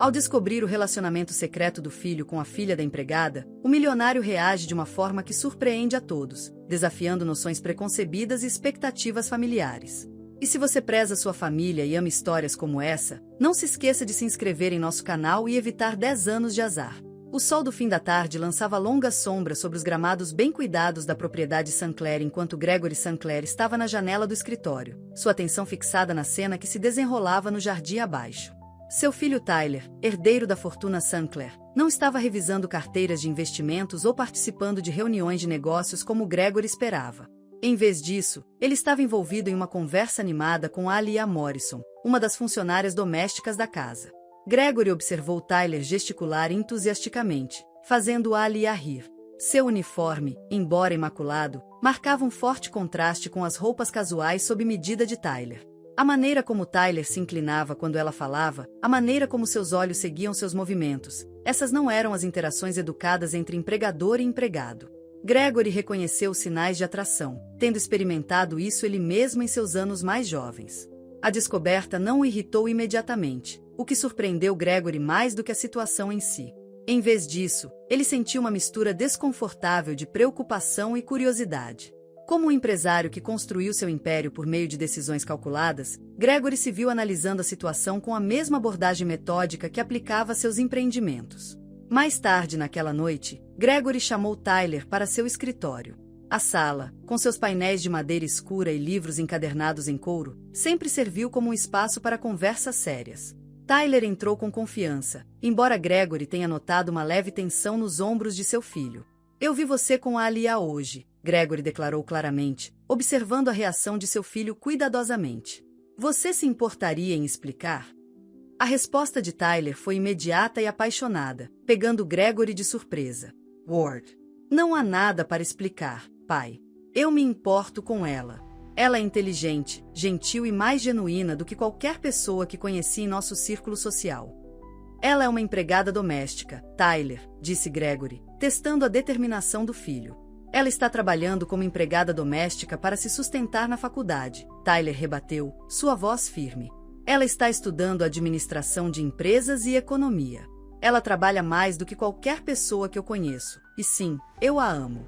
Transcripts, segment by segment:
Ao descobrir o relacionamento secreto do filho com a filha da empregada, o milionário reage de uma forma que surpreende a todos, desafiando noções preconcebidas e expectativas familiares. E se você preza sua família e ama histórias como essa, não se esqueça de se inscrever em nosso canal e evitar 10 anos de azar. O sol do fim da tarde lançava longas sombras sobre os gramados bem cuidados da propriedade Sinclair enquanto Gregory Sinclair estava na janela do escritório, sua atenção fixada na cena que se desenrolava no jardim abaixo. Seu filho Tyler, herdeiro da fortuna Sinclair, não estava revisando carteiras de investimentos ou participando de reuniões de negócios como Gregory esperava. Em vez disso, ele estava envolvido em uma conversa animada com Alia Morrison, uma das funcionárias domésticas da casa. Gregory observou Tyler gesticular entusiasticamente, fazendo Alia rir. Seu uniforme, embora imaculado, marcava um forte contraste com as roupas casuais sob medida de Tyler. A maneira como Tyler se inclinava quando ela falava, a maneira como seus olhos seguiam seus movimentos, essas não eram as interações educadas entre empregador e empregado. Gregory reconheceu os sinais de atração, tendo experimentado isso ele mesmo em seus anos mais jovens. A descoberta não o irritou imediatamente, o que surpreendeu Gregory mais do que a situação em si. Em vez disso, ele sentiu uma mistura desconfortável de preocupação e curiosidade. Como um empresário que construiu seu império por meio de decisões calculadas, Gregory se viu analisando a situação com a mesma abordagem metódica que aplicava a seus empreendimentos. Mais tarde naquela noite, Gregory chamou Tyler para seu escritório. A sala, com seus painéis de madeira escura e livros encadernados em couro, sempre serviu como um espaço para conversas sérias. Tyler entrou com confiança, embora Gregory tenha notado uma leve tensão nos ombros de seu filho. "Eu vi você com a Alia hoje", Gregory declarou claramente, observando a reação de seu filho cuidadosamente. "Você se importaria em explicar?" A resposta de Tyler foi imediata e apaixonada, pegando Gregory de surpresa. "Ward, não há nada para explicar, pai. Eu me importo com ela. Ela é inteligente, gentil e mais genuína do que qualquer pessoa que conheci em nosso círculo social." "Ela é uma empregada doméstica, Tyler", disse Gregory, testando a determinação do filho. "Ela está trabalhando como empregada doméstica para se sustentar na faculdade", Tyler rebateu, sua voz firme. "Ela está estudando administração de empresas e economia. Ela trabalha mais do que qualquer pessoa que eu conheço, e sim, eu a amo."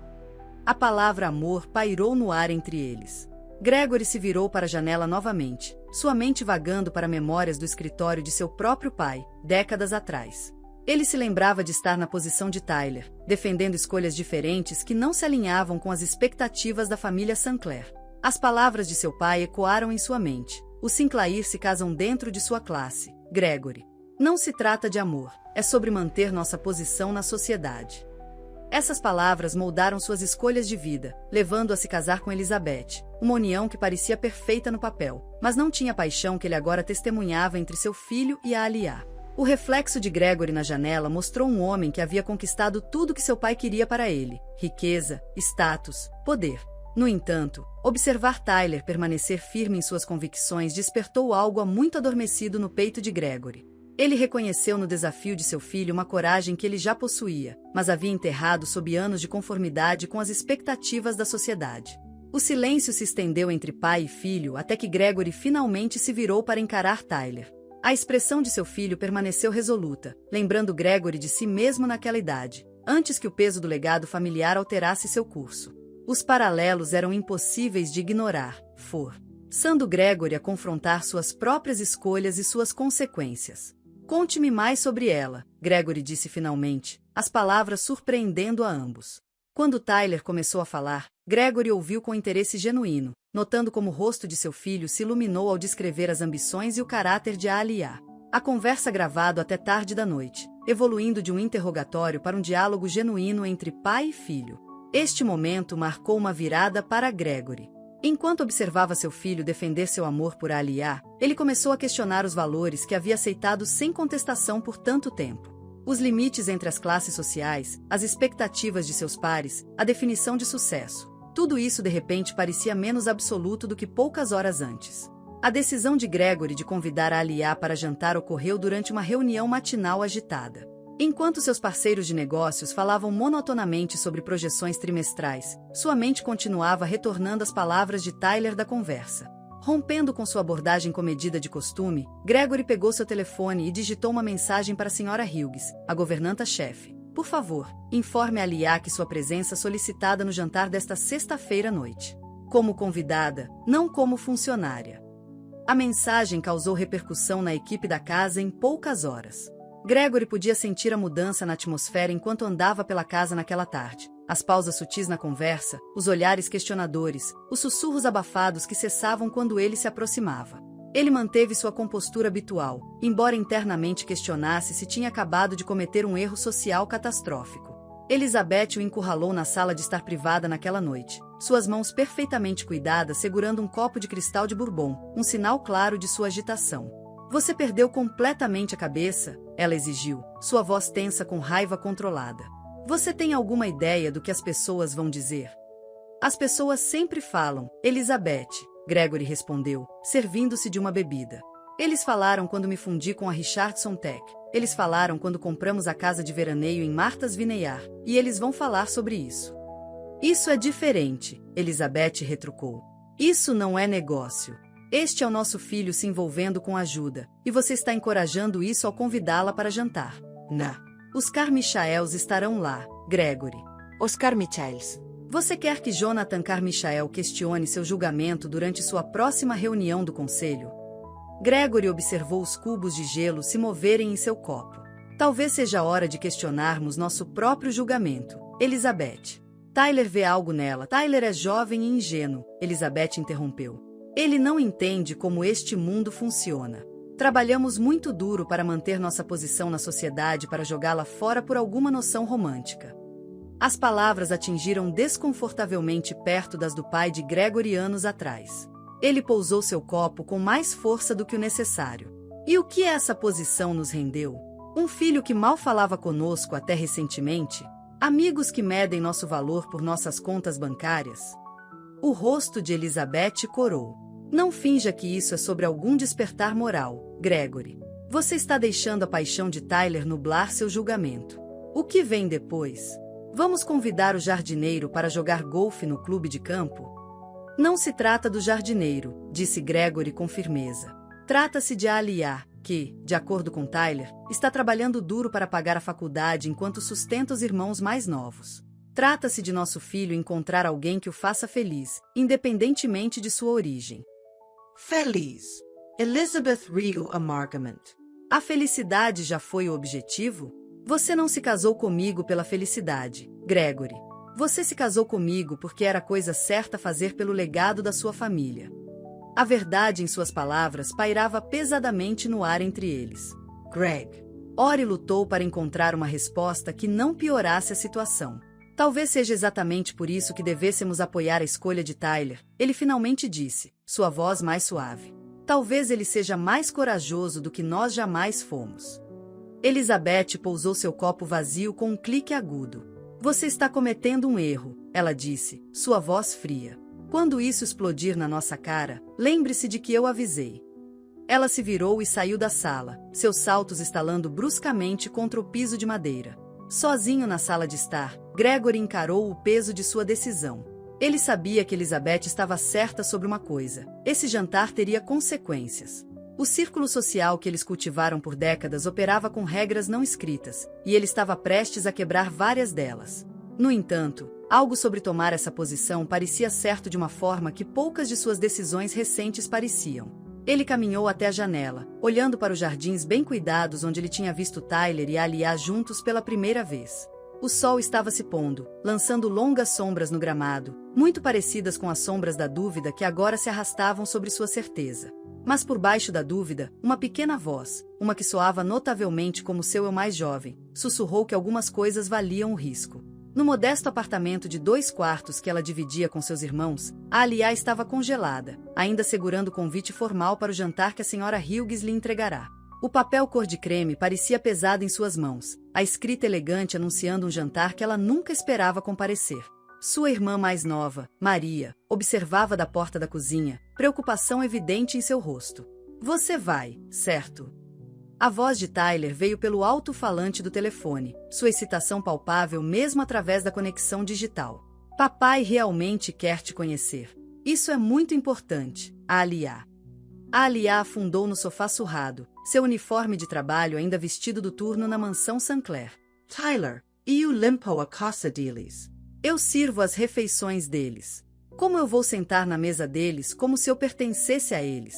A palavra amor pairou no ar entre eles. Gregory se virou para a janela novamente, sua mente vagando para memórias do escritório de seu próprio pai, décadas atrás. Ele se lembrava de estar na posição de Tyler, defendendo escolhas diferentes que não se alinhavam com as expectativas da família Sinclair. As palavras de seu pai ecoaram em sua mente. "Os Sinclair se casam dentro de sua classe, Gregory. Não se trata de amor, é sobre manter nossa posição na sociedade." Essas palavras moldaram suas escolhas de vida, levando-o a se casar com Elizabeth, uma união que parecia perfeita no papel, mas não tinha a paixão que ele agora testemunhava entre seu filho e a Alia. O reflexo de Gregory na janela mostrou um homem que havia conquistado tudo que seu pai queria para ele: riqueza, status, poder. No entanto, observar Tyler permanecer firme em suas convicções despertou algo há muito adormecido no peito de Gregory. Ele reconheceu no desafio de seu filho uma coragem que ele já possuía, mas havia enterrado sob anos de conformidade com as expectativas da sociedade. O silêncio se estendeu entre pai e filho até que Gregory finalmente se virou para encarar Tyler. A expressão de seu filho permaneceu resoluta, lembrando Gregory de si mesmo naquela idade, antes que o peso do legado familiar alterasse seu curso. Os paralelos eram impossíveis de ignorar, forçando Gregory a confrontar suas próprias escolhas e suas consequências. "Conte-me mais sobre ela", Gregory disse finalmente, as palavras surpreendendo a ambos. Quando Tyler começou a falar, Gregory ouviu com interesse genuíno, notando como o rosto de seu filho se iluminou ao descrever as ambições e o caráter de Alia. A conversa gravado até tarde da noite, evoluindo de um interrogatório para um diálogo genuíno entre pai e filho. Este momento marcou uma virada para Gregory. Enquanto observava seu filho defender seu amor por Alia, ele começou a questionar os valores que havia aceitado sem contestação por tanto tempo. Os limites entre as classes sociais, as expectativas de seus pares, a definição de sucesso. Tudo isso de repente parecia menos absoluto do que poucas horas antes. A decisão de Gregory de convidar Alia para jantar ocorreu durante uma reunião matinal agitada. Enquanto seus parceiros de negócios falavam monotonamente sobre projeções trimestrais, sua mente continuava retornando às palavras de Tyler da conversa. Rompendo com sua abordagem comedida de costume, Gregory pegou seu telefone e digitou uma mensagem para a Sra. Hughes, a governanta-chefe. Por favor, informe a Alia que sua presença solicitada no jantar desta sexta-feira à noite. Como convidada, não como funcionária. A mensagem causou repercussão na equipe da casa em poucas horas. Gregory podia sentir a mudança na atmosfera enquanto andava pela casa naquela tarde. As pausas sutis na conversa, os olhares questionadores, os sussurros abafados que cessavam quando ele se aproximava. Ele manteve sua compostura habitual, embora internamente questionasse se tinha acabado de cometer um erro social catastrófico. Elizabeth o encurralou na sala de estar privada naquela noite, suas mãos perfeitamente cuidadas segurando um copo de cristal de bourbon, um sinal claro de sua agitação. Você perdeu completamente a cabeça? Ela exigiu, sua voz tensa com raiva controlada. Você tem alguma ideia do que as pessoas vão dizer? As pessoas sempre falam, Elizabeth, Gregory respondeu, servindo-se de uma bebida. Eles falaram quando me fundi com a Richardson Tech. Eles falaram quando compramos a casa de veraneio em Martha's Vineyard, e eles vão falar sobre isso. Isso é diferente, Elizabeth retrucou. Isso não é negócio. Este é o nosso filho se envolvendo com ajuda, e você está encorajando isso ao convidá-la para jantar. Não. Os Carmichaels estarão lá, Gregory. Os Carmichaels. Você quer que Jonathan Carmichael questione seu julgamento durante sua próxima reunião do conselho? Gregory observou os cubos de gelo se moverem em seu copo. Talvez seja a hora de questionarmos nosso próprio julgamento, Elizabeth. Tyler vê algo nela. Tyler é jovem e ingênuo, Elizabeth interrompeu. Ele não entende como este mundo funciona. Trabalhamos muito duro para manter nossa posição na sociedade para jogá-la fora por alguma noção romântica. As palavras atingiram desconfortavelmente perto das do pai de Gregory anos atrás. Ele pousou seu copo com mais força do que o necessário. E o que essa posição nos rendeu? Um filho que mal falava conosco até recentemente? Amigos que medem nosso valor por nossas contas bancárias? O rosto de Elizabeth corou. Não finja que isso é sobre algum despertar moral, Gregory. Você está deixando a paixão de Tyler nublar seu julgamento. O que vem depois? Vamos convidar o jardineiro para jogar golfe no clube de campo? Não se trata do jardineiro, disse Gregory com firmeza. Trata-se de Alia, que, de acordo com Tyler, está trabalhando duro para pagar a faculdade enquanto sustenta os irmãos mais novos. Trata-se de nosso filho encontrar alguém que o faça feliz, independentemente de sua origem. Feliz. Elizabeth Regal Amargament. A felicidade já foi o objetivo? Você não se casou comigo pela felicidade, Gregory. Você se casou comigo porque era a coisa certa a fazer pelo legado da sua família. A verdade em suas palavras pairava pesadamente no ar entre eles. Greg. Ori lutou para encontrar uma resposta que não piorasse a situação. Talvez seja exatamente por isso que devêssemos apoiar a escolha de Tyler, ele finalmente disse, sua voz mais suave. Talvez ele seja mais corajoso do que nós jamais fomos. Elizabeth pousou seu copo vazio com um clique agudo. Você está cometendo um erro, ela disse, sua voz fria. Quando isso explodir na nossa cara, lembre-se de que eu avisei. Ela se virou e saiu da sala, seus saltos estalando bruscamente contra o piso de madeira. Sozinho na sala de estar, Gregory encarou o peso de sua decisão. Ele sabia que Elizabeth estava certa sobre uma coisa. Esse jantar teria consequências. O círculo social que eles cultivaram por décadas operava com regras não escritas, e ele estava prestes a quebrar várias delas. No entanto, algo sobre tomar essa posição parecia certo de uma forma que poucas de suas decisões recentes pareciam. Ele caminhou até a janela, olhando para os jardins bem cuidados onde ele tinha visto Tyler e Alia juntos pela primeira vez. O sol estava se pondo, lançando longas sombras no gramado, muito parecidas com as sombras da dúvida que agora se arrastavam sobre sua certeza. Mas por baixo da dúvida, uma pequena voz, uma que soava notavelmente como seu eu mais jovem, sussurrou que algumas coisas valiam o risco. No modesto apartamento de 2 quartos que ela dividia com seus irmãos, a Alia estava congelada, ainda segurando o convite formal para o jantar que a Sra. Hughes lhe entregará. O papel cor-de-creme parecia pesado em suas mãos, a escrita elegante anunciando um jantar que ela nunca esperava comparecer. Sua irmã mais nova, Maria, observava da porta da cozinha, preocupação evidente em seu rosto. Você vai, certo? A voz de Tyler veio pelo alto-falante do telefone, sua excitação palpável mesmo através da conexão digital. Papai realmente quer te conhecer. Isso é muito importante, Alia. Alia afundou no sofá surrado, seu uniforme de trabalho ainda vestido do turno na mansão Sinclair. Tyler, eu limpo a casa deles. Eu sirvo as refeições deles. Como eu vou sentar na mesa deles como se eu pertencesse a eles?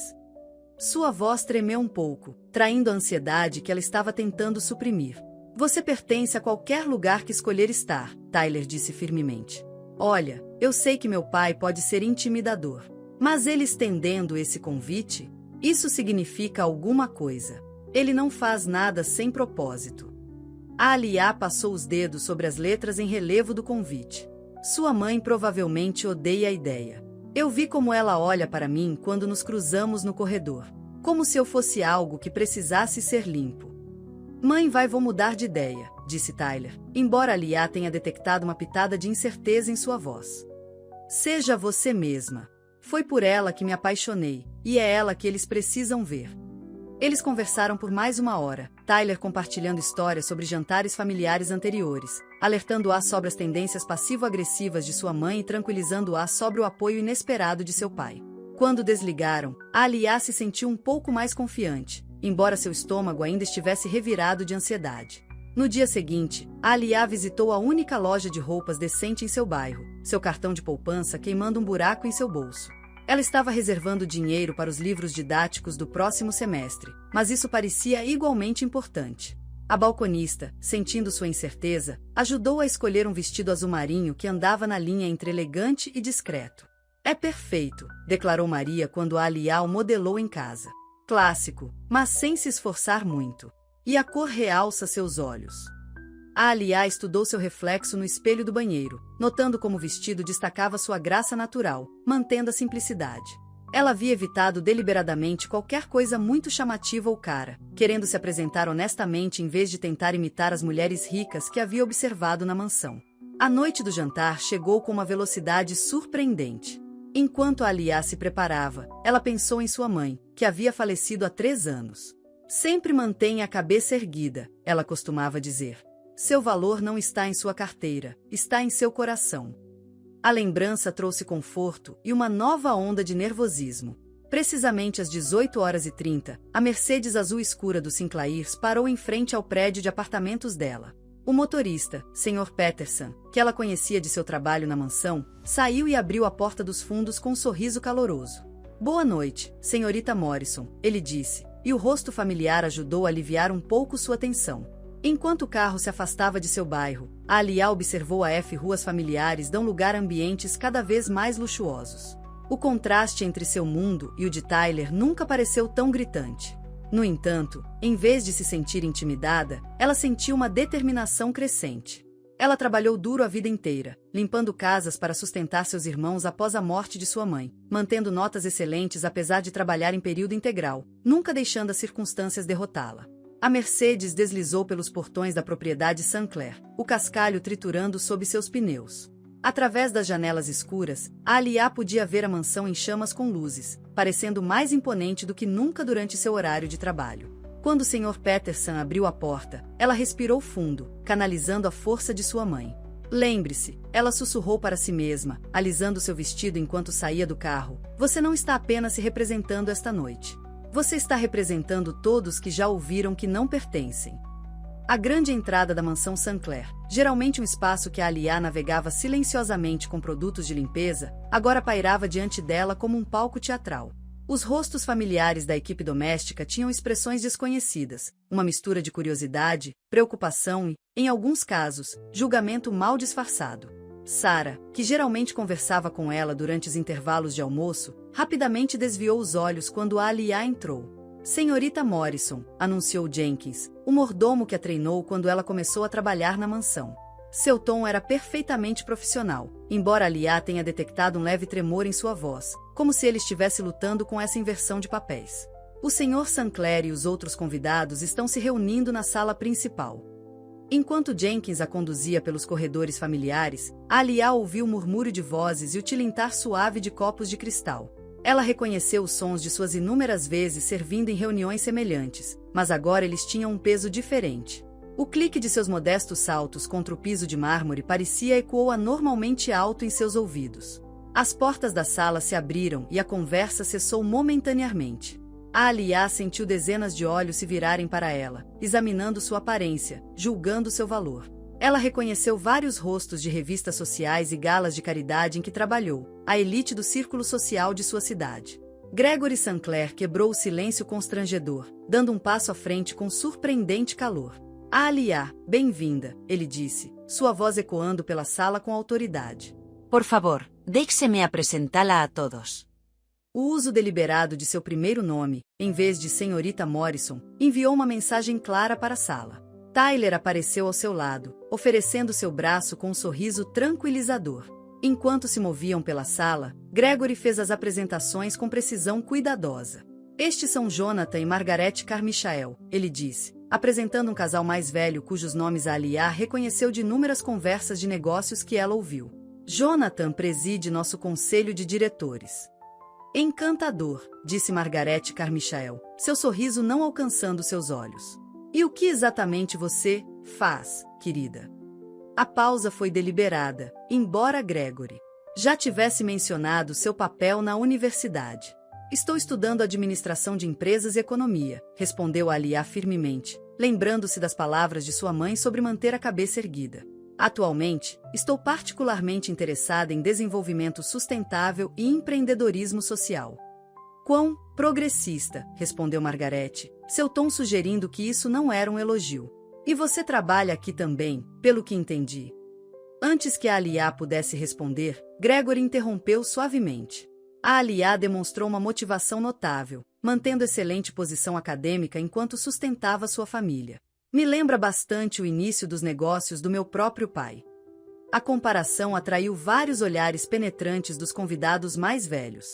Sua voz tremeu um pouco, traindo a ansiedade que ela estava tentando suprimir. Você pertence a qualquer lugar que escolher estar, Tyler disse firmemente. Olha, eu sei que meu pai pode ser intimidador. Mas ele estendendo esse convite, isso significa alguma coisa. Ele não faz nada sem propósito. Alia passou os dedos sobre as letras em relevo do convite. Sua mãe provavelmente odeia a ideia. Eu vi como ela olha para mim quando nos cruzamos no corredor. Como se eu fosse algo que precisasse ser limpo. Mãe, vou mudar de ideia, disse Tyler, embora Alia tenha detectado uma pitada de incerteza em sua voz. Seja você mesma. Foi por ela que me apaixonei, e é ela que eles precisam ver. Eles conversaram por mais 1 hora, Tyler compartilhando histórias sobre jantares familiares anteriores, alertando-a sobre as tendências passivo-agressivas de sua mãe e tranquilizando-a sobre o apoio inesperado de seu pai. Quando desligaram, Alia se sentiu um pouco mais confiante, embora seu estômago ainda estivesse revirado de ansiedade. No dia seguinte, Alia visitou a única loja de roupas decente em seu bairro, seu cartão de poupança queimando um buraco em seu bolso. Ela estava reservando dinheiro para os livros didáticos do próximo semestre, mas isso parecia igualmente importante. A balconista, sentindo sua incerteza, ajudou a escolher um vestido azul marinho que andava na linha entre elegante e discreto. É perfeito, declarou Maria quando Alia o modelou em casa. Clássico, mas sem se esforçar muito. E a cor realça seus olhos. Alia estudou seu reflexo no espelho do banheiro, notando como o vestido destacava sua graça natural, mantendo a simplicidade. Ela havia evitado deliberadamente qualquer coisa muito chamativa ou cara, querendo se apresentar honestamente em vez de tentar imitar as mulheres ricas que havia observado na mansão. A noite do jantar chegou com uma velocidade surpreendente. Enquanto Alia se preparava, ela pensou em sua mãe, que havia falecido há 3 anos. Sempre mantenha a cabeça erguida, ela costumava dizer. Seu valor não está em sua carteira, está em seu coração. A lembrança trouxe conforto e uma nova onda de nervosismo. Precisamente às 18h30, a Mercedes azul escura do Sinclairs parou em frente ao prédio de apartamentos dela. O motorista, Sr. Peterson, que ela conhecia de seu trabalho na mansão, saiu e abriu a porta dos fundos com um sorriso caloroso. Boa noite, senhorita Morrison, ele disse, e o rosto familiar ajudou a aliviar um pouco sua tensão. Enquanto o carro se afastava de seu bairro, Alia observou a ruas familiares dão lugar a ambientes cada vez mais luxuosos. O contraste entre seu mundo e o de Tyler nunca pareceu tão gritante. No entanto, em vez de se sentir intimidada, ela sentiu uma determinação crescente. Ela trabalhou duro a vida inteira, limpando casas para sustentar seus irmãos após a morte de sua mãe, mantendo notas excelentes apesar de trabalhar em período integral, nunca deixando as circunstâncias derrotá-la. A Mercedes deslizou pelos portões da propriedade Sinclair, o cascalho triturando sob seus pneus. Através das janelas escuras, Alia podia ver a mansão em chamas com luzes, parecendo mais imponente do que nunca durante seu horário de trabalho. Quando o Sr. Peterson abriu a porta, ela respirou fundo, canalizando a força de sua mãe. Lembre-se, ela sussurrou para si mesma, alisando seu vestido enquanto saía do carro, você não está apenas se representando esta noite. Você está representando todos que já ouviram que não pertencem. A grande entrada da mansão Sinclair, geralmente um espaço que a Alia navegava silenciosamente com produtos de limpeza, agora pairava diante dela como um palco teatral. Os rostos familiares da equipe doméstica tinham expressões desconhecidas, uma mistura de curiosidade, preocupação e, em alguns casos, julgamento mal disfarçado. Sarah, que geralmente conversava com ela durante os intervalos de almoço, rapidamente desviou os olhos quando Alia entrou. Senhorita Morrison, anunciou Jenkins, o mordomo que a treinou quando ela começou a trabalhar na mansão. Seu tom era perfeitamente profissional, embora Alia tenha detectado um leve tremor em sua voz, como se ele estivesse lutando com essa inversão de papéis. O Sr. Sinclair e os outros convidados estão se reunindo na sala principal. Enquanto Jenkins a conduzia pelos corredores familiares, Alia ouviu o murmúrio de vozes e o tilintar suave de copos de cristal. Ela reconheceu os sons de suas inúmeras vezes servindo em reuniões semelhantes, mas agora eles tinham um peso diferente. O clique de seus modestos saltos contra o piso de mármore parecia ecoou anormalmente alto em seus ouvidos. As portas da sala se abriram e a conversa cessou momentaneamente. A Aliá sentiu dezenas de olhos se virarem para ela, examinando sua aparência, julgando seu valor. Ela reconheceu vários rostos de revistas sociais e galas de caridade em que trabalhou, a elite do círculo social de sua cidade. Gregory Sinclair quebrou o silêncio constrangedor, dando um passo à frente com surpreendente calor. "Ah, Aliá, bem-vinda", ele disse, sua voz ecoando pela sala com autoridade. Por favor, déjeme apresentá-la a todos. O uso deliberado de seu primeiro nome, em vez de Senhorita Morrison, enviou uma mensagem clara para a sala. Tyler apareceu ao seu lado, oferecendo seu braço com um sorriso tranquilizador. Enquanto se moviam pela sala, Gregory fez as apresentações com precisão cuidadosa. "Estes são Jonathan e Margaret Carmichael", ele disse, apresentando um casal mais velho cujos nomes a Aliá reconheceu de inúmeras conversas de negócios que ela ouviu. "Jonathan preside nosso conselho de diretores." "Encantador", disse Margaret Carmichael, seu sorriso não alcançando seus olhos. "E o que exatamente você faz, querida?" A pausa foi deliberada, embora Gregory já tivesse mencionado seu papel na universidade. "Estou estudando administração de empresas e economia", respondeu Aliá firmemente, lembrando-se das palavras de sua mãe sobre manter a cabeça erguida. "Atualmente, estou particularmente interessada em desenvolvimento sustentável e empreendedorismo social." "Quão progressista", respondeu Margaret, seu tom sugerindo que isso não era um elogio. "E você trabalha aqui também, pelo que entendi." Antes que a Aliá pudesse responder, Gregory interrompeu suavemente. A Aliá demonstrou uma motivação notável, mantendo excelente posição acadêmica enquanto sustentava sua família. "Me lembra bastante o início dos negócios do meu próprio pai." A comparação atraiu vários olhares penetrantes dos convidados mais velhos.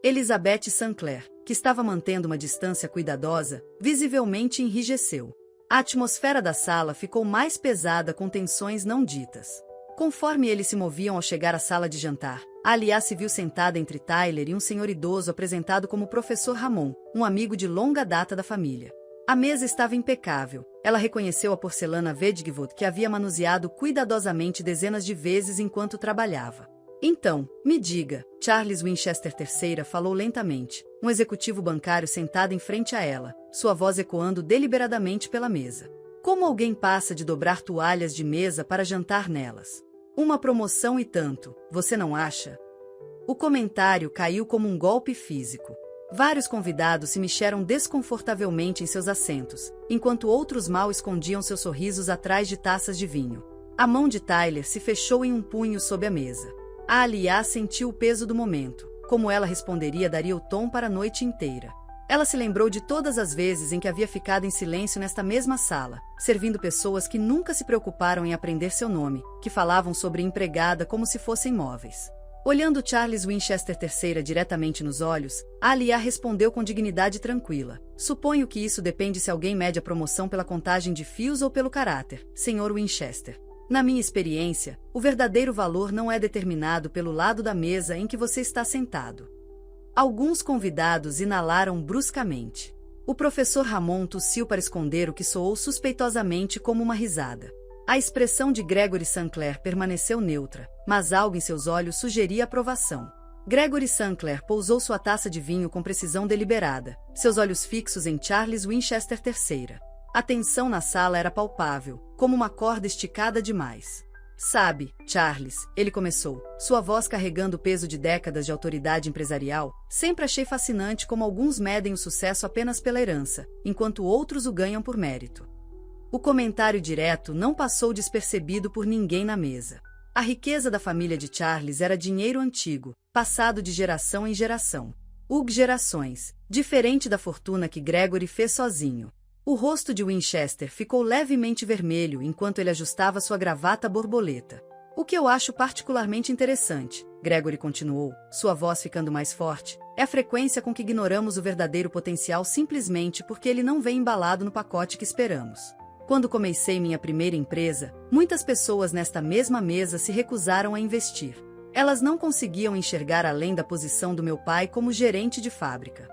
Elizabeth Sinclair, que estava mantendo uma distância cuidadosa, visivelmente enrijeceu. A atmosfera da sala ficou mais pesada com tensões não ditas. Conforme eles se moviam ao chegar à sala de jantar, a Aliá se viu sentada entre Tyler e um senhor idoso apresentado como Professor Ramon, um amigo de longa data da família. A mesa estava impecável. Ela reconheceu a porcelana Vedgvold que havia manuseado cuidadosamente dezenas de vezes enquanto trabalhava. "Então, me diga", Charles Winchester III falou lentamente, um executivo bancário sentado em frente a ela, sua voz ecoando deliberadamente pela mesa. "Como alguém passa de dobrar toalhas de mesa para jantar nelas? Uma promoção e tanto, você não acha?" O comentário caiu como um golpe físico. Vários convidados se mexeram desconfortavelmente em seus assentos, enquanto outros mal escondiam seus sorrisos atrás de taças de vinho. A mão de Tyler se fechou em um punho sob a mesa. A Aliá sentiu o peso do momento. Como ela responderia daria o tom para a noite inteira. Ela se lembrou de todas as vezes em que havia ficado em silêncio nesta mesma sala, servindo pessoas que nunca se preocuparam em aprender seu nome, que falavam sobre empregada como se fossem móveis. Olhando Charles Winchester III diretamente nos olhos, a Aliá respondeu com dignidade tranquila. "Suponho que isso depende se alguém mede a promoção pela contagem de fios ou pelo caráter, Sr. Winchester. Na minha experiência, o verdadeiro valor não é determinado pelo lado da mesa em que você está sentado." Alguns convidados inalaram bruscamente. O professor Ramon tossiu para esconder o que soou suspeitosamente como uma risada. A expressão de Gregory Sinclair permaneceu neutra, mas algo em seus olhos sugeria aprovação. Gregory Sinclair pousou sua taça de vinho com precisão deliberada, seus olhos fixos em Charles Winchester III. A tensão na sala era palpável, como uma corda esticada demais. "Sabe, Charles", ele começou, sua voz carregando o peso de décadas de autoridade empresarial, "sempre achei fascinante como alguns medem o sucesso apenas pela herança, enquanto outros o ganham por mérito." O comentário direto não passou despercebido por ninguém na mesa. A riqueza da família de Charles era dinheiro antigo, passado de geração em geração. Gerações, diferente da fortuna que Gregory fez sozinho. O rosto de Winchester ficou levemente vermelho enquanto ele ajustava sua gravata borboleta. "O que eu acho particularmente interessante", Gregory continuou, sua voz ficando mais forte, "é a frequência com que ignoramos o verdadeiro potencial simplesmente porque ele não vem embalado no pacote que esperamos. Quando comecei minha primeira empresa, muitas pessoas nesta mesma mesa se recusaram a investir. Elas não conseguiam enxergar além da posição do meu pai como gerente de fábrica."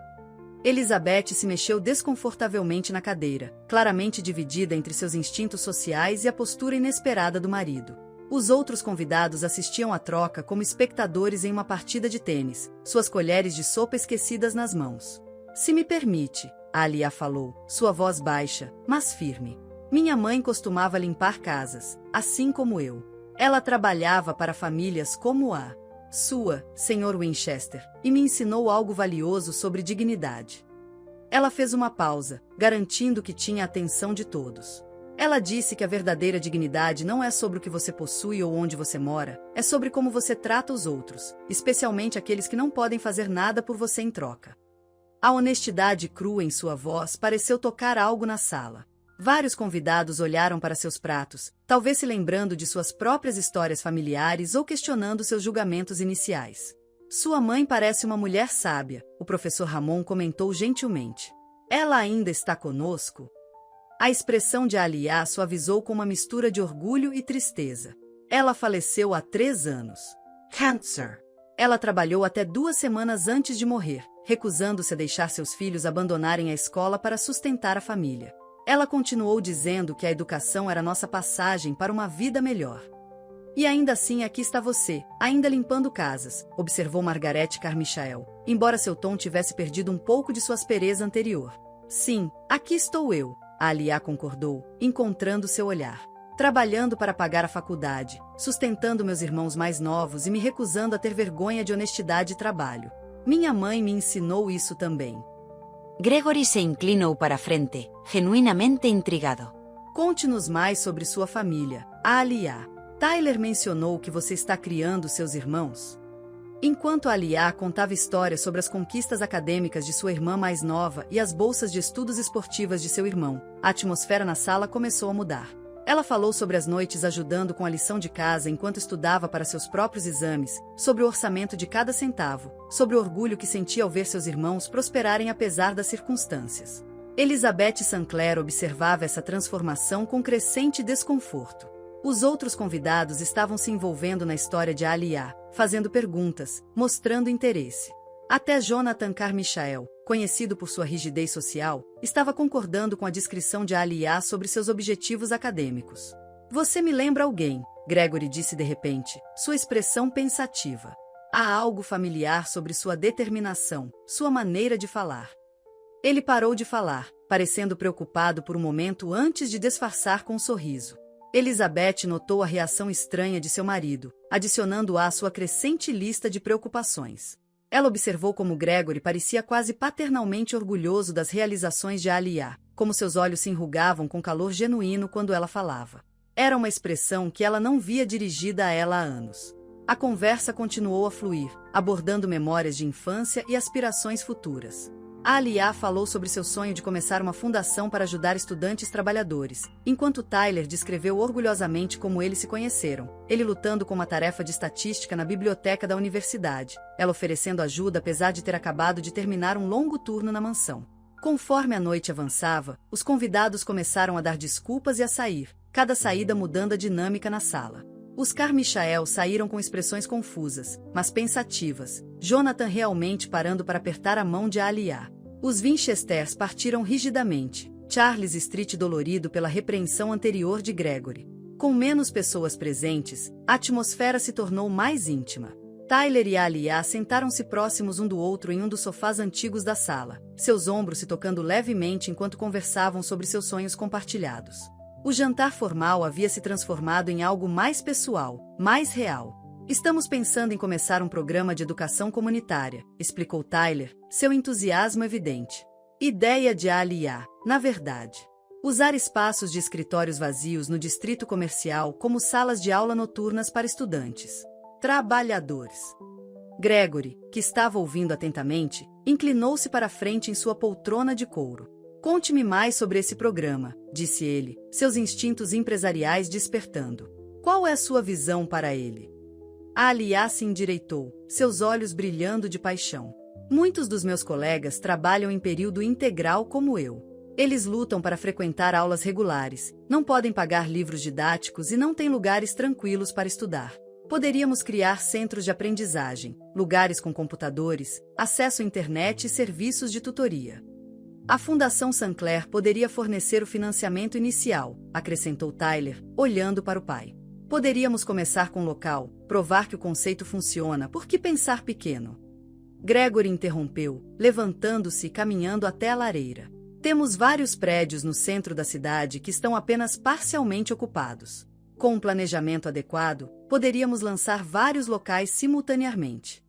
Elizabeth se mexeu desconfortavelmente na cadeira, claramente dividida entre seus instintos sociais e a postura inesperada do marido. Os outros convidados assistiam à troca como espectadores em uma partida de tênis, suas colheres de sopa esquecidas nas mãos. Se me permite, Alia falou, sua voz baixa, mas firme. Minha mãe costumava limpar casas, assim como eu. Ela trabalhava para famílias como a sua, Sr. Winchester, e me ensinou algo valioso sobre dignidade. Ela fez uma pausa, garantindo que tinha a atenção de todos. Ela disse que a verdadeira dignidade não é sobre o que você possui ou onde você mora, é sobre como você trata os outros, especialmente aqueles que não podem fazer nada por você em troca. A honestidade crua em sua voz pareceu tocar algo na sala. Vários convidados olharam para seus pratos, talvez se lembrando de suas próprias histórias familiares ou questionando seus julgamentos iniciais. Sua mãe parece uma mulher sábia, o professor Ramon comentou gentilmente. Ela ainda está conosco? A expressão de Alia suavizou com uma mistura de orgulho e tristeza. Ela faleceu há 3 anos. Cancer. Ela trabalhou até 2 semanas antes de morrer, recusando-se a deixar seus filhos abandonarem a escola para sustentar a família. Ela continuou dizendo que a educação era nossa passagem para uma vida melhor. E ainda assim aqui está você, ainda limpando casas, observou Margaret Carmichael, embora seu tom tivesse perdido um pouco de sua aspereza anterior. Sim, aqui estou eu, Alia concordou, encontrando seu olhar. Trabalhando para pagar a faculdade, sustentando meus irmãos mais novos e me recusando a ter vergonha de honestidade e trabalho. Minha mãe me ensinou isso também. Gregory se inclinou para a frente, genuinamente intrigado. Conte-nos mais sobre sua família, Alia. Tyler mencionou que você está criando seus irmãos. Enquanto Alia contava histórias sobre as conquistas acadêmicas de sua irmã mais nova e as bolsas de estudos esportivas de seu irmão, a atmosfera na sala começou a mudar. Ela falou sobre as noites ajudando com a lição de casa enquanto estudava para seus próprios exames, sobre o orçamento de cada centavo, sobre o orgulho que sentia ao ver seus irmãos prosperarem apesar das circunstâncias. Elizabeth Sinclair observava essa transformação com crescente desconforto. Os outros convidados estavam se envolvendo na história de Alia, fazendo perguntas, mostrando interesse. Até Jonathan Carmichael, conhecido por sua rigidez social, estava concordando com a descrição de Alia sobre seus objetivos acadêmicos. Você me lembra alguém, Gregory disse de repente, sua expressão pensativa. Há algo familiar sobre sua determinação, sua maneira de falar. Ele parou de falar, parecendo preocupado por um momento antes de disfarçar com um sorriso. Elizabeth notou a reação estranha de seu marido, adicionando-a à sua crescente lista de preocupações. Ela observou como Gregory parecia quase paternalmente orgulhoso das realizações de Alia, como seus olhos se enrugavam com calor genuíno quando ela falava. Era uma expressão que ela não via dirigida a ela há anos. A conversa continuou a fluir, abordando memórias de infância e aspirações futuras. Alia falou sobre seu sonho de começar uma fundação para ajudar estudantes trabalhadores, enquanto Tyler descreveu orgulhosamente como eles se conheceram, ele lutando com uma tarefa de estatística na biblioteca da universidade, ela oferecendo ajuda apesar de ter acabado de terminar um longo turno na mansão. Conforme a noite avançava, os convidados começaram a dar desculpas e a sair, cada saída mudando a dinâmica na sala. Os Carmichael saíram com expressões confusas, mas pensativas, Jonathan realmente parando para apertar a mão de Alia. Os Winchesters partiram rigidamente, Charles Street dolorido pela repreensão anterior de Gregory. Com menos pessoas presentes, a atmosfera se tornou mais íntima. Tyler e Alia sentaram-se próximos um do outro em um dos sofás antigos da sala, seus ombros se tocando levemente enquanto conversavam sobre seus sonhos compartilhados. O jantar formal havia se transformado em algo mais pessoal, mais real. Estamos pensando em começar um programa de educação comunitária, explicou Tyler, seu entusiasmo evidente. Ideia de Alia, na verdade. Usar espaços de escritórios vazios no distrito comercial como salas de aula noturnas para estudantes. Trabalhadores. Gregory, que estava ouvindo atentamente, inclinou-se para a frente em sua poltrona de couro. Conte-me mais sobre esse programa, disse ele, seus instintos empresariais despertando. Qual é a sua visão para ele? Alia se endireitou, seus olhos brilhando de paixão. Muitos dos meus colegas trabalham em período integral como eu. Eles lutam para frequentar aulas regulares, não podem pagar livros didáticos e não têm lugares tranquilos para estudar. Poderíamos criar centros de aprendizagem, lugares com computadores, acesso à internet e serviços de tutoria. A Fundação Sinclair poderia fornecer o financiamento inicial, acrescentou Tyler, olhando para o pai. Poderíamos começar com o local, provar que o conceito funciona, por que pensar pequeno? Gregory interrompeu, levantando-se e caminhando até a lareira. Temos vários prédios no centro da cidade que estão apenas parcialmente ocupados. Com um planejamento adequado, poderíamos lançar vários locais simultaneamente.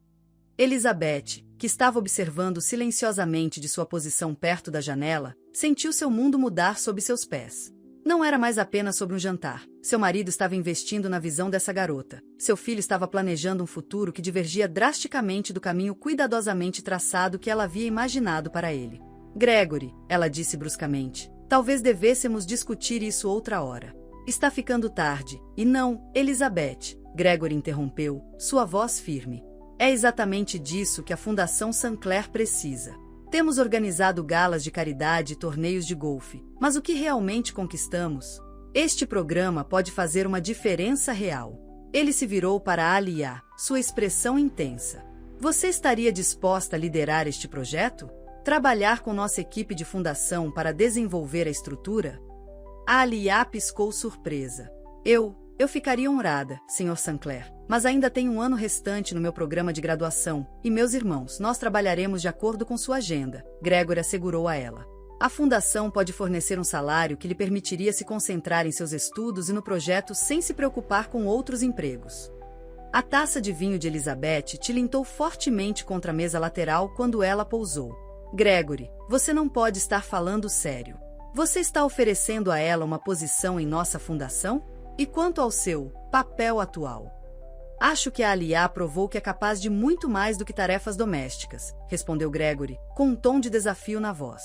Elizabeth, que estava observando silenciosamente de sua posição perto da janela, sentiu seu mundo mudar sob seus pés. Não era mais apenas sobre um jantar. Seu marido estava investindo na visão dessa garota. Seu filho estava planejando um futuro que divergia drasticamente do caminho cuidadosamente traçado que ela havia imaginado para ele. Gregory, ela disse bruscamente, talvez devêssemos discutir isso outra hora. Está ficando tarde. E não, Elizabeth, Gregory interrompeu, sua voz firme. É exatamente disso que a Fundação Sinclair precisa. Temos organizado galas de caridade e torneios de golfe, mas o que realmente conquistamos? Este programa pode fazer uma diferença real. Ele se virou para Alia, sua expressão intensa. Você estaria disposta a liderar este projeto? Trabalhar com nossa equipe de fundação para desenvolver a estrutura? Alia piscou surpresa. Eu ficaria honrada, Sr. Sinclair, mas ainda tenho um ano restante no meu programa de graduação, e meus irmãos, nós trabalharemos de acordo com sua agenda, Gregory assegurou a ela. A fundação pode fornecer um salário que lhe permitiria se concentrar em seus estudos e no projeto sem se preocupar com outros empregos. A taça de vinho de Elizabeth tilintou fortemente contra a mesa lateral quando ela pousou. Gregory, você não pode estar falando sério. Você está oferecendo a ela uma posição em nossa fundação? E quanto ao seu papel atual? Acho que a Alia provou que é capaz de muito mais do que tarefas domésticas, respondeu Gregory, com um tom de desafio na voz.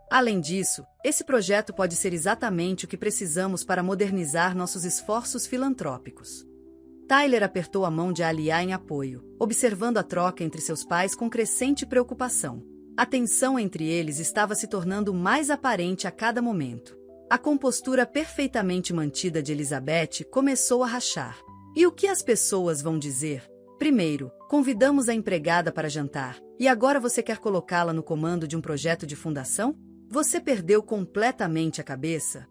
Além disso, esse projeto pode ser exatamente o que precisamos para modernizar nossos esforços filantrópicos. Tyler apertou a mão de Alia em apoio, observando a troca entre seus pais com crescente preocupação. A tensão entre eles estava se tornando mais aparente a cada momento. A compostura perfeitamente mantida de Elizabeth começou a rachar. E o que as pessoas vão dizer? Primeiro, convidamos a empregada para jantar, e agora você quer colocá-la no comando de um projeto de fundação? Você perdeu completamente a cabeça?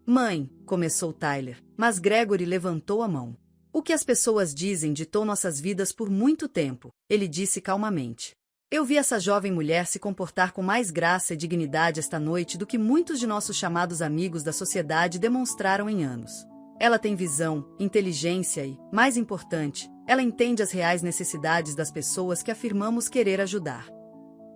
Mãe, começou Tyler, mas Gregory levantou a mão. O que as pessoas dizem ditou nossas vidas por muito tempo, ele disse calmamente. Eu vi essa jovem mulher se comportar com mais graça e dignidade esta noite do que muitos de nossos chamados amigos da sociedade demonstraram em anos. Ela tem visão, inteligência e, mais importante, ela entende as reais necessidades das pessoas que afirmamos querer ajudar.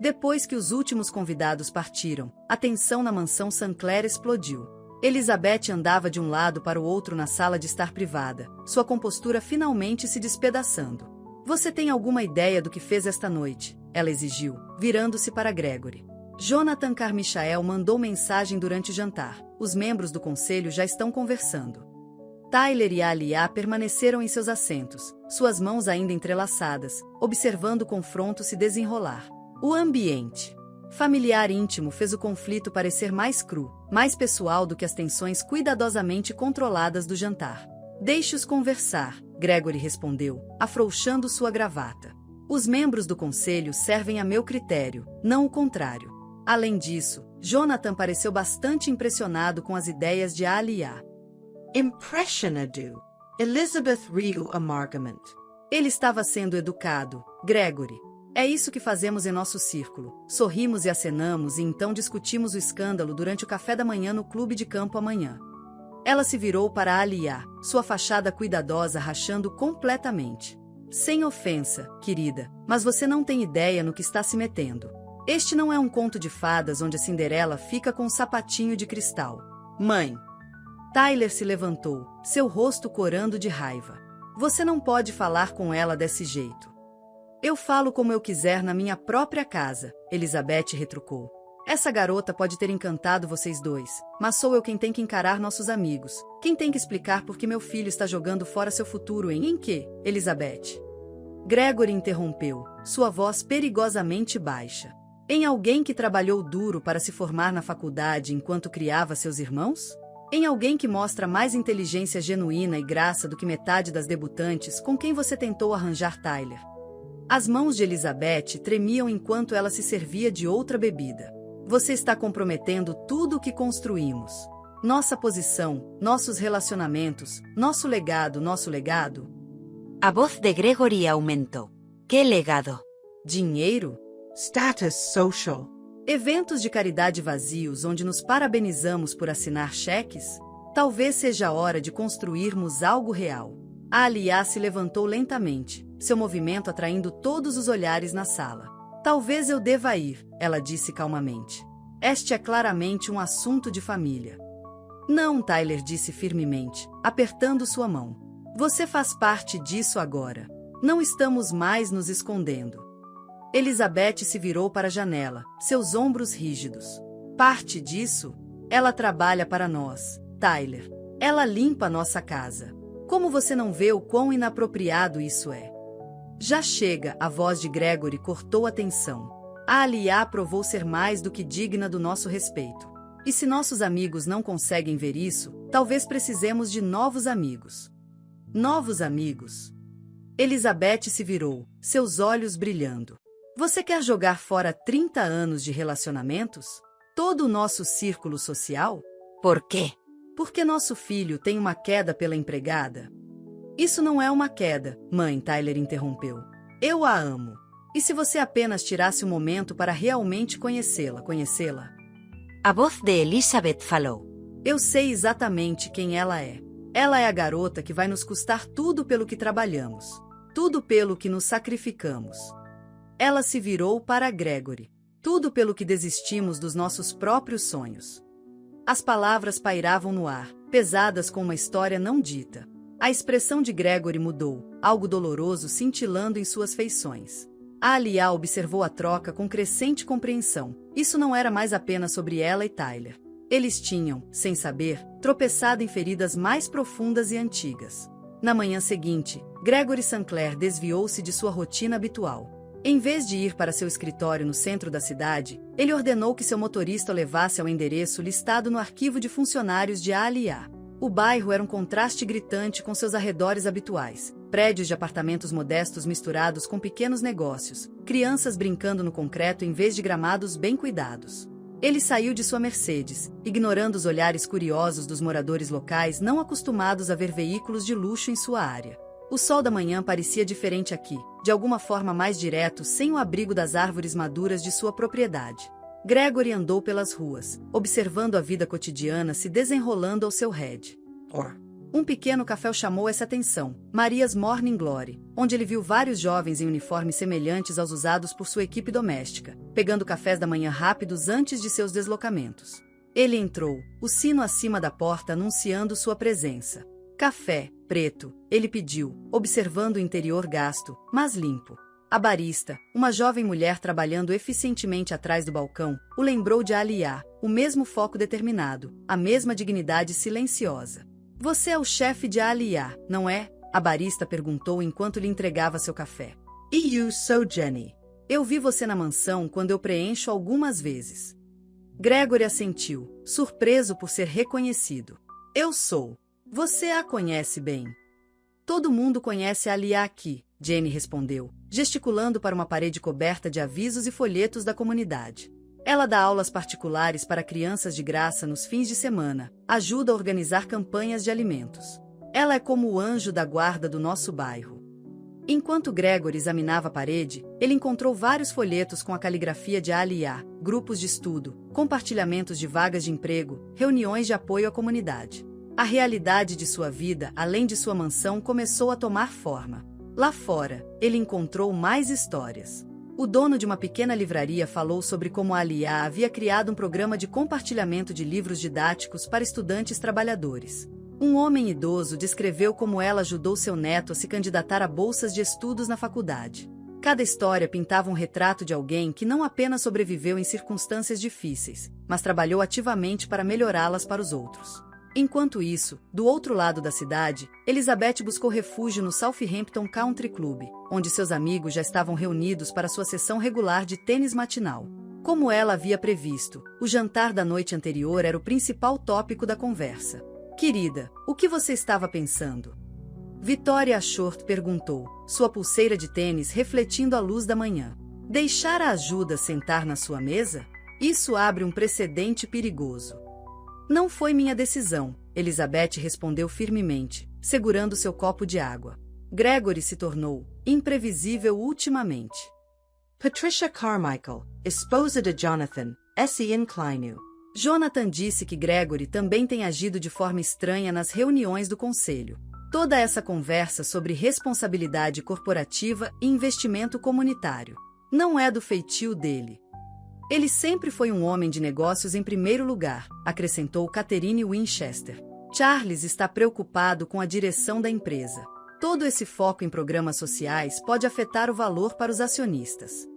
Depois que os últimos convidados partiram, a tensão na mansão Sinclair explodiu. Elizabeth andava de um lado para o outro na sala de estar privada, sua compostura finalmente se despedaçando. Você tem alguma ideia do que fez esta noite? Ela exigiu, virando-se para Gregory. Jonathan Carmichael mandou mensagem durante o jantar. Os membros do conselho já estão conversando. Tyler e Alia permaneceram em seus assentos, suas mãos ainda entrelaçadas, observando o confronto se desenrolar. O ambiente familiar íntimo fez o conflito parecer mais cru, mais pessoal do que as tensões cuidadosamente controladas do jantar. Deixe-os conversar, Gregory respondeu, afrouxando sua gravata. Os membros do conselho servem a meu critério, não o contrário. Além disso, Jonathan pareceu bastante impressionado com as ideias de Alia. Impressionado. Elizabeth Riu Amargament. Ele estava sendo educado, Gregory. É isso que fazemos em nosso círculo. Sorrimos e acenamos e então discutimos o escândalo durante o café da manhã no clube de campo amanhã. Ela se virou para Alia, sua fachada cuidadosa rachando completamente. Sem ofensa, querida, mas você não tem ideia no que está se metendo. Este não é um conto de fadas onde a Cinderela fica com um sapatinho de cristal. Mãe! Tyler se levantou, seu rosto corando de raiva. Você não pode falar com ela desse jeito. Eu falo como eu quiser na minha própria casa, Elizabeth retrucou. Essa garota pode ter encantado vocês dois, mas sou eu quem tem que encarar nossos amigos. Quem tem que explicar por que meu filho está jogando fora seu futuro em quê, Elizabeth? Gregory interrompeu, sua voz perigosamente baixa. Em alguém que trabalhou duro para se formar na faculdade enquanto criava seus irmãos? Em alguém que mostra mais inteligência genuína e graça do que metade das debutantes com quem você tentou arranjar Tyler? As mãos de Elizabeth tremiam enquanto ela se servia de outra bebida. Você está comprometendo tudo o que construímos. Nossa posição, nossos relacionamentos, nosso legado, nosso legado. A voz de Gregory aumentou. Que legado? Dinheiro? Status social. Eventos de caridade vazios onde nos parabenizamos por assinar cheques? Talvez seja a hora de construirmos algo real. A Aliá se levantou lentamente, seu movimento atraindo todos os olhares na sala. Talvez eu deva ir, ela disse calmamente. Este é claramente um assunto de família. Não, Tyler disse firmemente, apertando sua mão. Você faz parte disso agora. Não estamos mais nos escondendo. Elizabeth se virou para a janela, seus ombros rígidos. Parte disso? Ela trabalha para nós, Tyler. Ela limpa nossa casa. Como você não vê o quão inapropriado isso é? Já chega, a voz de Gregory cortou a tensão. A Aliá provou ser mais do que digna do nosso respeito. E se nossos amigos não conseguem ver isso, talvez precisemos de novos amigos. Novos amigos? Elizabeth se virou, seus olhos brilhando. Você quer jogar fora 30 anos de relacionamentos? Todo o nosso círculo social? Por quê? Porque nosso filho tem uma queda pela empregada. Isso não é uma queda, mãe, Tyler interrompeu. Eu a amo. E se você apenas tirasse um momento para realmente conhecê-la? A voz de Elizabeth falou. Eu sei exatamente quem ela é. Ela é a garota que vai nos custar tudo pelo que trabalhamos. Tudo pelo que nos sacrificamos. Ela se virou para Gregory. Tudo pelo que desistimos dos nossos próprios sonhos. As palavras pairavam no ar, pesadas com uma história não dita. A expressão de Gregory mudou, algo doloroso cintilando em suas feições. A Aliá observou a troca com crescente compreensão. Isso não era mais apenas sobre ela e Tyler. Eles tinham, sem saber, tropeçado em feridas mais profundas e antigas. Na manhã seguinte, Gregory Sinclair desviou-se de sua rotina habitual. Em vez de ir para seu escritório no centro da cidade, ele ordenou que seu motorista o levasse ao endereço listado no arquivo de funcionários de Aliá. O bairro era um contraste gritante com seus arredores habituais. Prédios de apartamentos modestos misturados com pequenos negócios, crianças brincando no concreto em vez de gramados bem cuidados. Ele saiu de sua Mercedes, ignorando os olhares curiosos dos moradores locais não acostumados a ver veículos de luxo em sua área. O sol da manhã parecia diferente aqui, de alguma forma mais direto, sem o abrigo das árvores maduras de sua propriedade. Gregory andou pelas ruas, observando a vida cotidiana se desenrolando ao seu redor. Um pequeno café chamou essa atenção, Maria's Morning Glory, onde ele viu vários jovens em uniformes semelhantes aos usados por sua equipe doméstica, pegando cafés da manhã rápidos antes de seus deslocamentos. Ele entrou, o sino acima da porta anunciando sua presença. Café, preto, ele pediu, observando o interior gasto, mas limpo. A barista, uma jovem mulher trabalhando eficientemente atrás do balcão, o lembrou de Aliá, o mesmo foco determinado, a mesma dignidade silenciosa. Você é o chefe de Aliá, não é? A barista perguntou enquanto lhe entregava seu café. E you sou Jenny. Eu vi você na mansão quando eu preencho algumas vezes. Gregory assentiu, surpreso por ser reconhecido. Eu sou. Você a conhece bem. Todo mundo conhece a Aliá aqui, Jenny respondeu, gesticulando para uma parede coberta de avisos e folhetos da comunidade. Ela dá aulas particulares para crianças de graça nos fins de semana, ajuda a organizar campanhas de alimentos. Ela é como o anjo da guarda do nosso bairro. Enquanto Gregory examinava a parede, ele encontrou vários folhetos com a caligrafia de Aliá, grupos de estudo, compartilhamentos de vagas de emprego, reuniões de apoio à comunidade. A realidade de sua vida, além de sua mansão, começou a tomar forma. Lá fora, ele encontrou mais histórias. O dono de uma pequena livraria falou sobre como a Aliá havia criado um programa de compartilhamento de livros didáticos para estudantes trabalhadores. Um homem idoso descreveu como ela ajudou seu neto a se candidatar a bolsas de estudos na faculdade. Cada história pintava um retrato de alguém que não apenas sobreviveu em circunstâncias difíceis, mas trabalhou ativamente para melhorá-las para os outros. Enquanto isso, do outro lado da cidade, Elizabeth buscou refúgio no Southampton Country Club, onde seus amigos já estavam reunidos para sua sessão regular de tênis matinal. Como ela havia previsto, o jantar da noite anterior era o principal tópico da conversa. Querida, o que você estava pensando? Victoria Short perguntou, sua pulseira de tênis refletindo a luz da manhã. Deixar a ajuda sentar na sua mesa? Isso abre um precedente perigoso. Não foi minha decisão, Elizabeth respondeu firmemente, segurando seu copo de água. Gregory se tornou imprevisível ultimamente. Patricia Carmichael, esposa de Jonathan, se inclinou. Jonathan disse que Gregory também tem agido de forma estranha nas reuniões do conselho. Toda essa conversa sobre responsabilidade corporativa e investimento comunitário não é do feitio dele. Ele sempre foi um homem de negócios em primeiro lugar, acrescentou Catherine Winchester. Charles está preocupado com a direção da empresa. Todo esse foco em programas sociais pode afetar o valor para os acionistas.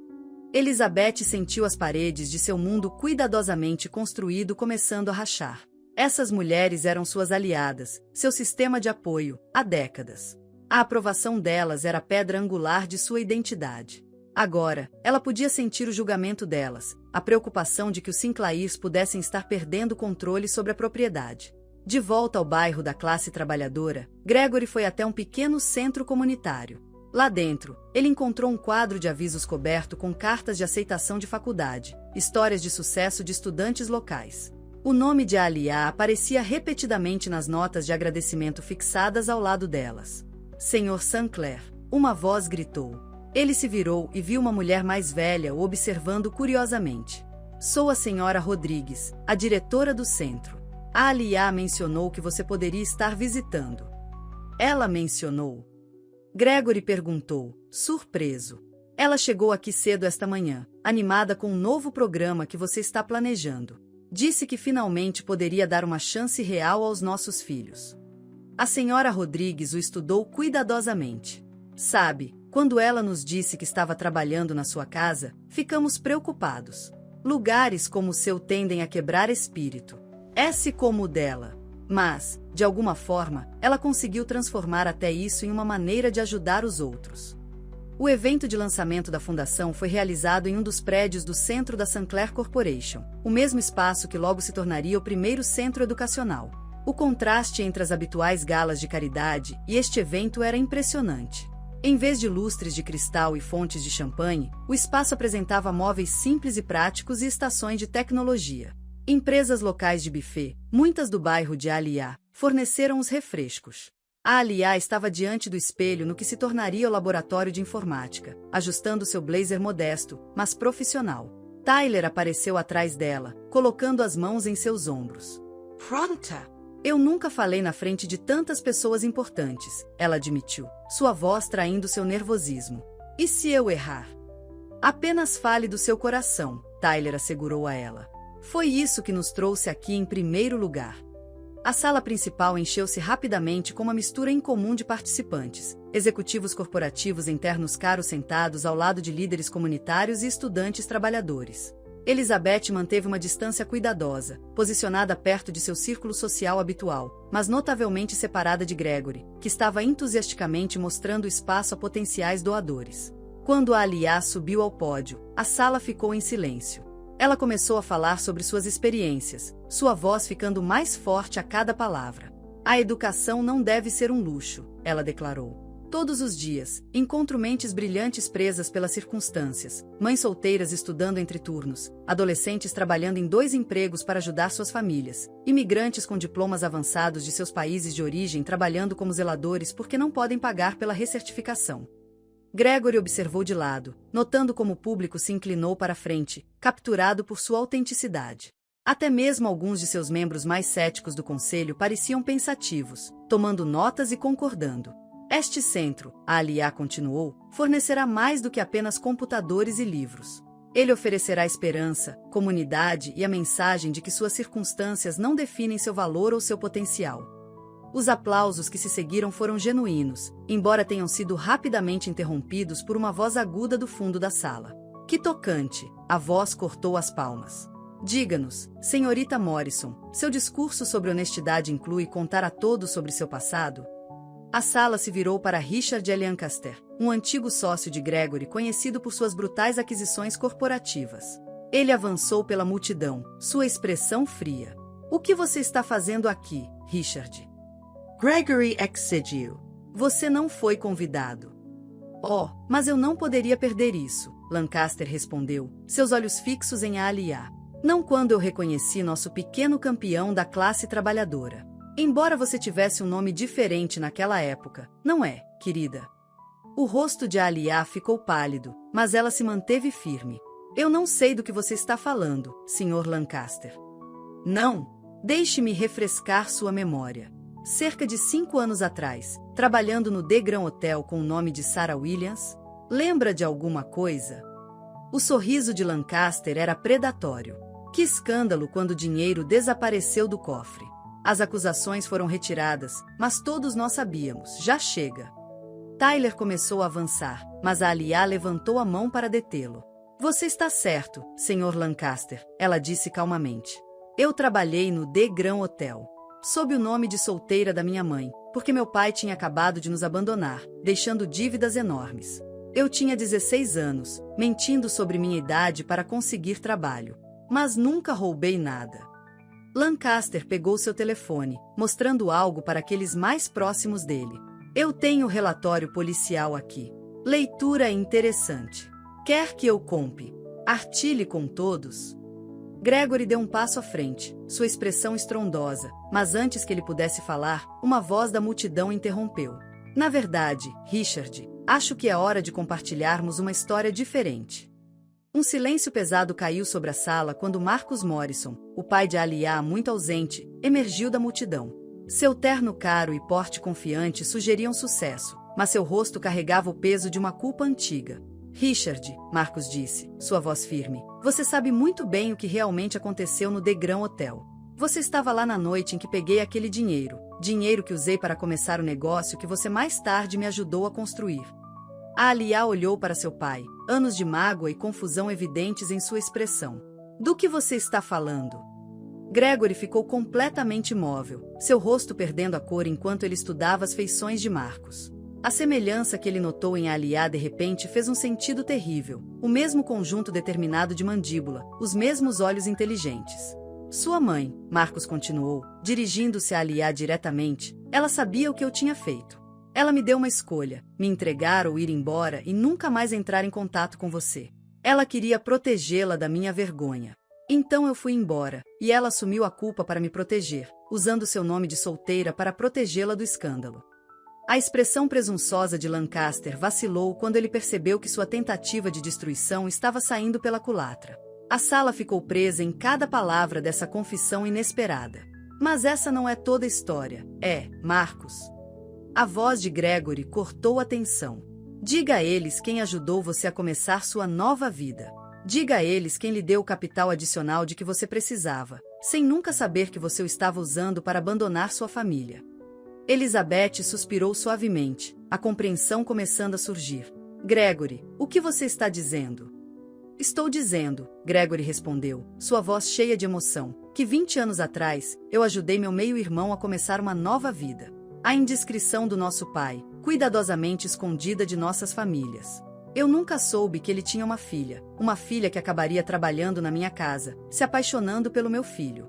Elizabeth sentiu as paredes de seu mundo cuidadosamente construído começando a rachar. Essas mulheres eram suas aliadas, seu sistema de apoio, há décadas. A aprovação delas era a pedra angular de sua identidade. Agora, ela podia sentir o julgamento delas, a preocupação de que os Sinclairs pudessem estar perdendo o controle sobre a propriedade. De volta ao bairro da classe trabalhadora, Gregory foi até um pequeno centro comunitário. Lá dentro, ele encontrou um quadro de avisos coberto com cartas de aceitação de faculdade, histórias de sucesso de estudantes locais. O nome de Alia aparecia repetidamente nas notas de agradecimento fixadas ao lado delas. Sr. Sinclair, uma voz gritou. Ele se virou e viu uma mulher mais velha o observando curiosamente. Sou a Sra. Rodrigues, a diretora do centro. A Alia mencionou que você poderia estar visitando. Ela mencionou? Gregory perguntou, surpreso. Ela chegou aqui cedo esta manhã, animada com um novo programa que você está planejando. Disse que finalmente poderia dar uma chance real aos nossos filhos. A Sra. Rodrigues o estudou cuidadosamente. Sabe, quando ela nos disse que estava trabalhando na sua casa, ficamos preocupados. Lugares como o seu tendem a quebrar espírito. Esse como o dela. Mas, de alguma forma, ela conseguiu transformar até isso em uma maneira de ajudar os outros. O evento de lançamento da fundação foi realizado em um dos prédios do centro da Sinclair Corporation, o mesmo espaço que logo se tornaria o primeiro centro educacional. O contraste entre as habituais galas de caridade e este evento era impressionante. Em vez de lustres de cristal e fontes de champanhe, o espaço apresentava móveis simples e práticos e estações de tecnologia. Empresas locais de buffet, muitas do bairro de Alia, forneceram os refrescos. A Alia estava diante do espelho no que se tornaria o laboratório de informática, ajustando seu blazer modesto, mas profissional. Tyler apareceu atrás dela, colocando as mãos em seus ombros. Pronta! Eu nunca falei na frente de tantas pessoas importantes, ela admitiu, sua voz traindo seu nervosismo. E se eu errar? Apenas fale do seu coração, Tyler assegurou a ela. Foi isso que nos trouxe aqui em primeiro lugar. A sala principal encheu-se rapidamente com uma mistura incomum de participantes, executivos corporativos em ternos caros sentados ao lado de líderes comunitários e estudantes trabalhadores. Elizabeth manteve uma distância cuidadosa, posicionada perto de seu círculo social habitual, mas notavelmente separada de Gregory, que estava entusiasticamente mostrando o espaço a potenciais doadores. Quando a Alia subiu ao pódio, a sala ficou em silêncio. Ela começou a falar sobre suas experiências, sua voz ficando mais forte a cada palavra. A educação não deve ser um luxo, ela declarou. Todos os dias, encontro mentes brilhantes presas pelas circunstâncias, mães solteiras estudando entre turnos, adolescentes trabalhando em 2 empregos para ajudar suas famílias, imigrantes com diplomas avançados de seus países de origem trabalhando como zeladores porque não podem pagar pela recertificação. Gregory observou de lado, notando como o público se inclinou para a frente, capturado por sua autenticidade. Até mesmo alguns de seus membros mais céticos do conselho pareciam pensativos, tomando notas e concordando. Este centro, a Alia continuou, fornecerá mais do que apenas computadores e livros. Ele oferecerá esperança, comunidade e a mensagem de que suas circunstâncias não definem seu valor ou seu potencial. Os aplausos que se seguiram foram genuínos, embora tenham sido rapidamente interrompidos por uma voz aguda do fundo da sala. Que tocante! A voz cortou as palmas. Diga-nos, senhorita Morrison, seu discurso sobre honestidade inclui contar a todos sobre seu passado? A sala se virou para Richard L. Lancaster, um antigo sócio de Gregory conhecido por suas brutais aquisições corporativas. Ele avançou pela multidão, sua expressão fria. O que você está fazendo aqui, Richard? Gregory exigiu. Você não foi convidado. Oh, mas eu não poderia perder isso, Lancaster respondeu, seus olhos fixos em Alia. Não quando eu reconheci nosso pequeno campeão da classe trabalhadora. Embora você tivesse um nome diferente naquela época, não é, querida? O rosto de Alia ficou pálido, mas ela se manteve firme. Eu não sei do que você está falando, Sr. Lancaster. Não. Deixe-me refrescar sua memória. Cerca de 5 anos atrás, trabalhando no The Grand Hotel com o nome de Sarah Williams, lembra de alguma coisa? O sorriso de Lancaster era predatório. Que escândalo quando o dinheiro desapareceu do cofre. As acusações foram retiradas, mas todos nós sabíamos, já chega. Tyler começou a avançar, mas a Alia levantou a mão para detê-lo. Você está certo, Sr. Lancaster, ela disse calmamente. Eu trabalhei no The Grand Hotel, sob o nome de solteira da minha mãe, porque meu pai tinha acabado de nos abandonar, deixando dívidas enormes. Eu tinha 16 anos, mentindo sobre minha idade para conseguir trabalho, mas nunca roubei nada. Lancaster pegou seu telefone, mostrando algo para aqueles mais próximos dele. Eu tenho o relatório policial aqui. Leitura interessante. Quer que eu compre? Artilhe com todos? Gregory deu um passo à frente, sua expressão estrondosa, mas antes que ele pudesse falar, uma voz da multidão interrompeu. Na verdade, Richard, acho que é hora de compartilharmos uma história diferente. Um silêncio pesado caiu sobre a sala quando Marcus Morrison, o pai de Alia muito ausente, emergiu da multidão. Seu terno caro e porte confiante sugeriam sucesso, mas seu rosto carregava o peso de uma culpa antiga. Richard, Marcus disse, sua voz firme, você sabe muito bem o que realmente aconteceu no The Grand Hotel. Você estava lá na noite em que peguei aquele dinheiro que usei para começar o negócio que você mais tarde me ajudou a construir. A Alia olhou para seu pai, anos de mágoa e confusão evidentes em sua expressão. Do que você está falando? Gregory ficou completamente imóvel, seu rosto perdendo a cor enquanto ele estudava as feições de Marcus. A semelhança que ele notou em Alia de repente fez um sentido terrível, o mesmo conjunto determinado de mandíbula, os mesmos olhos inteligentes. Sua mãe, Marcus continuou, dirigindo-se a Alia diretamente, ela sabia o que eu tinha feito. Ela me deu uma escolha, me entregar ou ir embora e nunca mais entrar em contato com você. Ela queria protegê-la da minha vergonha. Então eu fui embora, e ela assumiu a culpa para me proteger, usando seu nome de solteira para protegê-la do escândalo. A expressão presunçosa de Lancaster vacilou quando ele percebeu que sua tentativa de destruição estava saindo pela culatra. A sala ficou presa em cada palavra dessa confissão inesperada. Mas essa não é toda a história, é, Marcus. A voz de Gregory cortou a tensão. Diga a eles quem ajudou você a começar sua nova vida. Diga a eles quem lhe deu o capital adicional de que você precisava, sem nunca saber que você o estava usando para abandonar sua família. Elizabeth suspirou suavemente, a compreensão começando a surgir. Gregory, o que você está dizendo? Estou dizendo, Gregory respondeu, sua voz cheia de emoção, que 20 anos atrás, eu ajudei meu meio-irmão a começar uma nova vida. A indiscrição do nosso pai, cuidadosamente escondida de nossas famílias. Eu nunca soube que ele tinha uma filha que acabaria trabalhando na minha casa, se apaixonando pelo meu filho.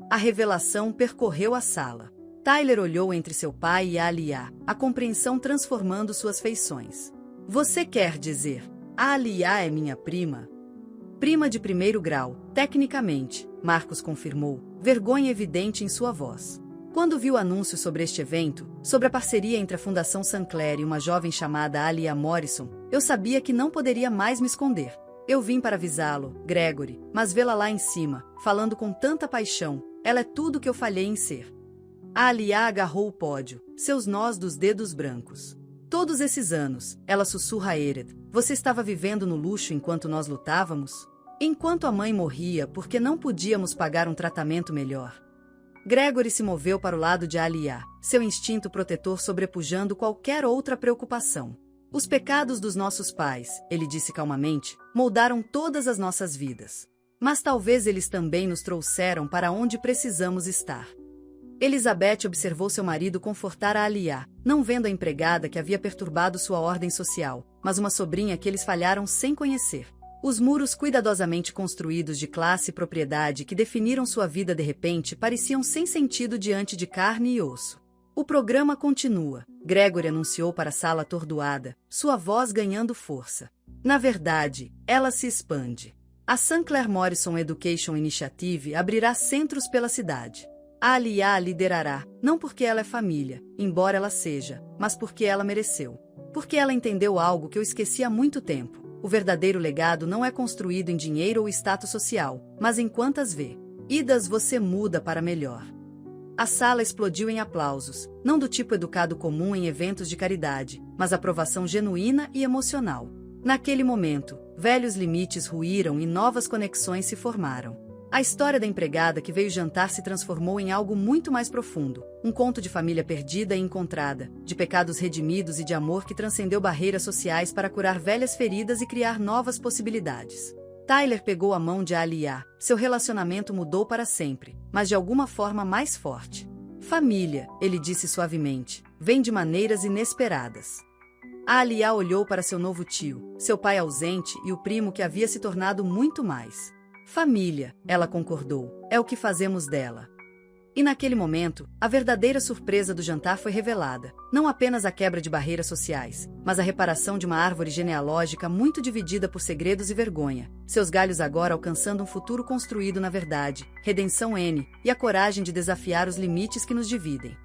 A revelação percorreu a sala. Tyler olhou entre seu pai e a Alia, a compreensão transformando suas feições. Você quer dizer, a Alia é minha prima? Prima de primeiro grau, tecnicamente, Marcus confirmou, vergonha evidente em sua voz. Quando vi o anúncio sobre este evento, sobre a parceria entre a Fundação Sinclair e uma jovem chamada Alia Morrison, eu sabia que não poderia mais me esconder. Eu vim para avisá-lo, Gregory, mas vê-la lá em cima, falando com tanta paixão, ela é tudo o que eu falhei em ser. A Alia agarrou o pódio, seus nós dos dedos brancos. Todos esses anos, ela sussurra a Ered, você estava vivendo no luxo enquanto nós lutávamos? Enquanto a mãe morria porque não podíamos pagar um tratamento melhor. Gregory se moveu para o lado de Alia, seu instinto protetor sobrepujando qualquer outra preocupação. Os pecados dos nossos pais, ele disse calmamente, moldaram todas as nossas vidas. Mas talvez eles também nos trouxeram para onde precisamos estar. Elizabeth observou seu marido confortar a Alia, não vendo a empregada que havia perturbado sua ordem social, mas uma sobrinha que eles falharam sem conhecer. Os muros cuidadosamente construídos de classe e propriedade que definiram sua vida de repente pareciam sem sentido diante de carne e osso. O programa continua, Gregory anunciou para a sala atordoada, sua voz ganhando força. Na verdade, ela se expande. A St. Clair Morrison Education Initiative abrirá centros pela cidade. A Aliyah liderará, não porque ela é família, embora ela seja, mas porque ela mereceu. Porque ela entendeu algo que eu esqueci há muito tempo. O verdadeiro legado não é construído em dinheiro ou status social, mas em quantas vidas você muda para melhor. A sala explodiu em aplausos, não do tipo educado comum em eventos de caridade, mas aprovação genuína e emocional. Naquele momento, velhos limites ruíram e novas conexões se formaram. A história da empregada que veio jantar se transformou em algo muito mais profundo, um conto de família perdida e encontrada, de pecados redimidos e de amor que transcendeu barreiras sociais para curar velhas feridas e criar novas possibilidades. Tyler pegou a mão de Aliyah. Seu relacionamento mudou para sempre, mas de alguma forma mais forte. Família, ele disse suavemente, vem de maneiras inesperadas. A Aliyah olhou para seu novo tio, seu pai ausente e o primo que havia se tornado muito mais. Família, ela concordou, é o que fazemos dela. E naquele momento, a verdadeira surpresa do jantar foi revelada. Não apenas a quebra de barreiras sociais, mas a reparação de uma árvore genealógica muito dividida por segredos e vergonha. Seus galhos agora alcançando um futuro construído na verdade, redenção N, e a coragem de desafiar os limites que nos dividem.